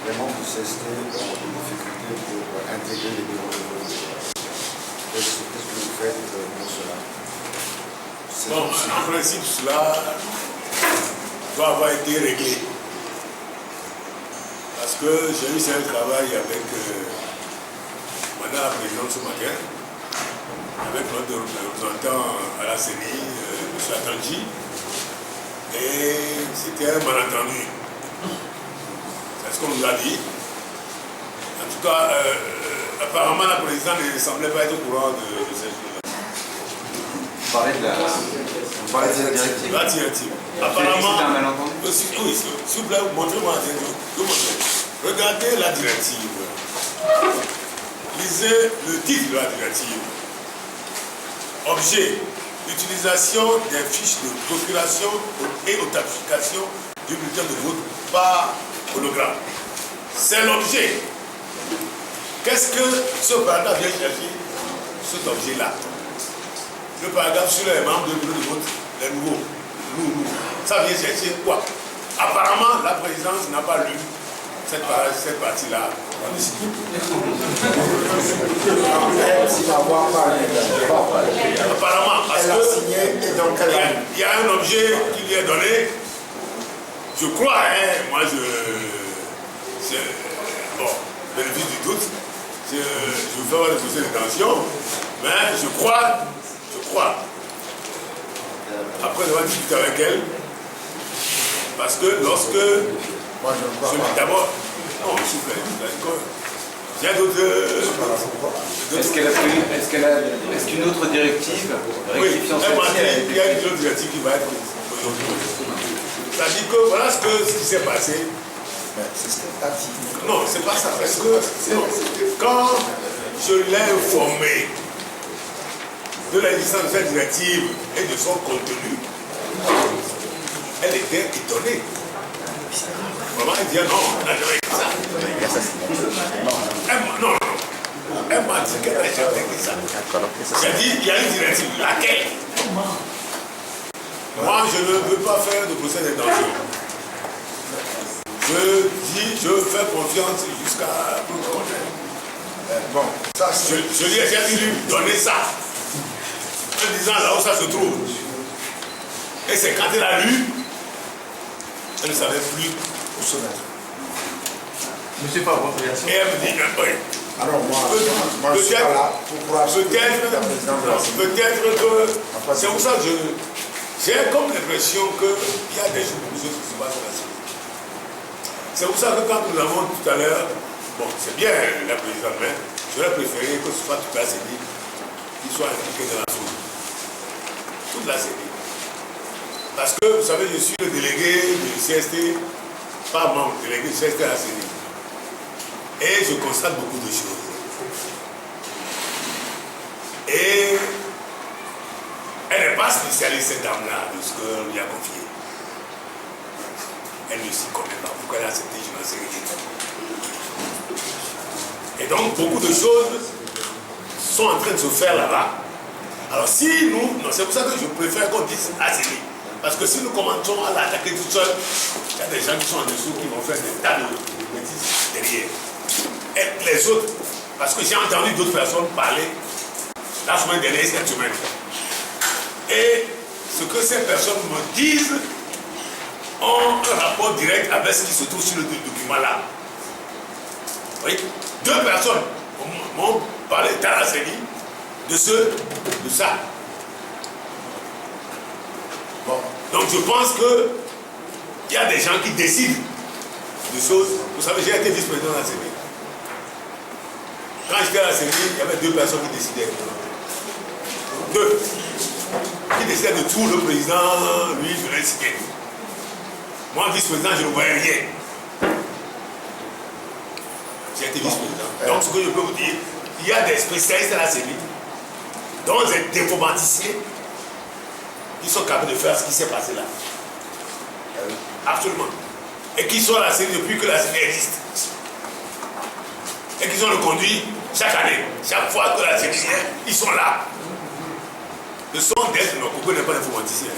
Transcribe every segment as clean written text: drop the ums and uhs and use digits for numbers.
les membres du CST ont des difficultés pour intégrer les bureaux de vote. Qu'est-ce que vous faites pour cela? Bon, en principe, cela doit avoir été réglé. Parce que j'ai eu un travail avec madame la présidente ce matin, avec notre représentant à la CENI, M. Atanji, et c'était un malentendu. C'est ce qu'on nous a dit. En tout cas, apparemment, la présidente ne semblait pas être au courant de ces choses-là. Vous parlez de cette directive. La directive. Apparemment, oui, s'il vous plaît, montrez-moi la directive. Regardez la directive. Lisez le titre de la directive. Objet, l'utilisation des fiches de procuration et authentification du bulletin de vote par hologramme. C'est l'objet. Qu'est-ce que ce paragraphe vient chercher? Cet objet-là. Le paragraphe sur les membres du bureau de vote, les nouveaux. Ça vient chercher quoi? Apparemment, la présidence n'a pas lu cette partie-là. Apparemment, parce qu'il y a un objet qui lui est donné. Je crois, moi bon, bénéfice du doute, je veux faire des procès d'intention, mais je crois, après avoir discuté avec elle, parce que lorsque, moi je ne crois pas. D'abord, non, s'il vous plaît, j'ai d'autres... Est-ce qu'une autre directive, rectifiant celle-ci, il y a une autre directive qui va être... Ça dit que voilà ce qui s'est passé. Non, c'est pas ça. Parce que quand je l'ai informé de l'existence de cette directive et de son contenu, elle était étonnée. Maman, elle dit non, on n'a jamais fait ça. Non. Elle m'a dit qu'elle n'a jamais fait ça. J'ai dit, il y a une directive. Laquelle? Moi, je ne veux pas faire de procès d'intention. Je dis, je fais confiance jusqu'à tout le contraire. Bon, ça je lui ai lui donner ça. En disant là où ça se trouve. Et c'est quand elle a lu, elle ne savait plus où se mettre. Monsieur Favre, et elle me dit, oui. Alors moi je suis pas là pour peut-être que c'est pour ça que j'ai comme l'impression qu'il y a des choses qui se passent dans la société. C'est pour ça que quand nous l'avons tout à l'heure, bon, c'est bien la présidente, mais j'aurais préféré que ce soit toute la CENI qui soit impliquée dans la chose. Toute la CENI. Parce que, vous savez, je suis le délégué du CST, pas membre, délégué du CST à la CENI. Et je constate beaucoup de choses. Et elle n'est pas spécialiste, cette dame-là, de ce qu'on lui a confié. Elle ne s'y connaît pas. Pourquoi elle a accepté, je n'en sais rien. Et donc, beaucoup de choses sont en train de se faire là-bas. Alors, si nous, c'est pour ça que je préfère qu'on dise ACD. Parce que si nous commençons à l'attaquer tout seul, il y a des gens qui sont en dessous qui vont faire des tas de bêtises derrière. Et les autres, parce que j'ai entendu d'autres personnes parler la semaine dernière, cette semaine. Et ce que ces personnes me disent ont un rapport direct avec ce qui se trouve sur le document-là. Oui, deux personnes m'ont parlé dans la CENI de ça. Bon, donc je pense qu'il y a des gens qui décident de choses. Vous savez, j'ai été vice-président de la CENI. Quand j'étais à la CENI, il y avait deux personnes qui décidaient. Deux. Qui décidaient de tout, le président, lui, je l'ai cité. Moi, vice-président, je ne voyais rien. J'ai été vice-président. Donc, ce que je peux vous dire, il y a des spécialistes à la CENI, dont des informaticiens, qui sont capables de faire ce qui s'est passé là. Absolument. Et qui sont à la CENI depuis que la CENI existe. Et qui ont le conduit chaque année. Chaque fois que la CENI vient, ils sont là. Le son d'être, non, pourquoi n'est pas d'informaticiens?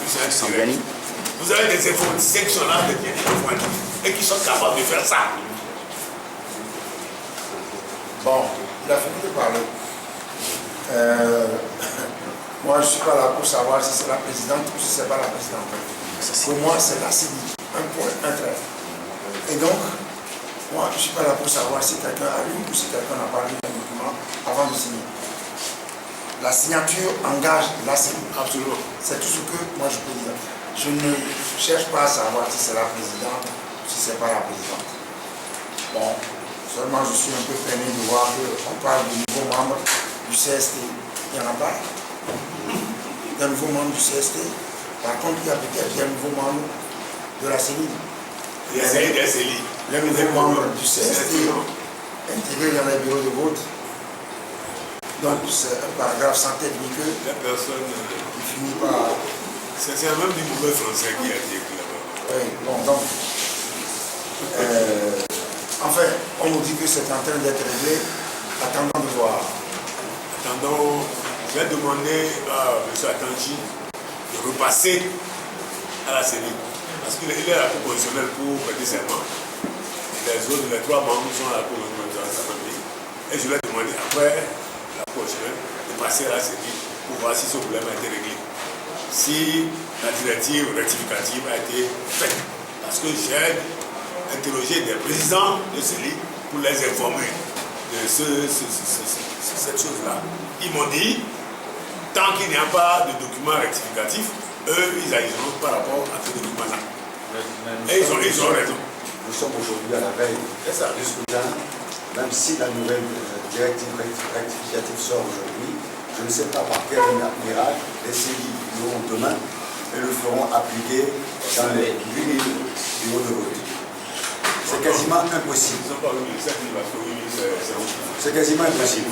Vous avez des informaticiens qui sont là, et qui sont capables de faire ça. Bon, il a fini de parler. Moi, je ne suis pas là pour savoir si c'est la présidente ou si ce n'est pas la présidente. Pour moi, c'est la CENI. Un point, un trait. Et donc, moi, je ne suis pas là pour savoir si quelqu'un a lu ou si quelqu'un n'a pas lu un document avant de signer. La signature engage la CENI. Absolument. C'est tout ce que moi je peux dire. Je ne cherche pas à savoir si c'est la présidente ou si ce n'est pas la présidente. Bon, seulement je suis un peu peiné de voir qu'on parle de nouveaux membres du CST. Il n'y en a pas. Des nouveaux membres du CST. Par contre, il y a peut-être des nouveaux membres de la CENI. Il y a des CELI. Les nouveaux membres du CST intégrés dans les bureaux de vote. Donc c'est un paragraphe sans tête ni queue. La personne. Il finit par. C'est même du mauvais français qui a été écrit là-bas. Oui, bon, donc. Enfin, on nous dit que c'est en train d'être réglé. Attendons de voir. Attendons, je vais demander à M. Atanji de repasser à la CENI. Parce qu'il est à la Cour constitutionnelle pour prêter serment. Les trois membres sont à la Cour constitutionnelle. Et je vais demander après la Cour constitutionnelle de passer à la CENI pour voir si ce problème a été réglé. Si la directive rectificative a été faite. Parce que j'ai interrogé des présidents de CENI pour les informer de cette chose-là. Ils m'ont dit, tant qu'il n'y a pas de document rectificatif, eux, ils agiront par rapport à ce document-là. Et ils ont raison. Nous sommes aujourd'hui à la veille du scrutin, même si la nouvelle directive rectificative sort aujourd'hui, je ne sais pas par quel miracle les CELI l'auront demain et le feront appliquer dans les 8000 bureaux de vote. C'est quasiment impossible. C'est quasiment impossible.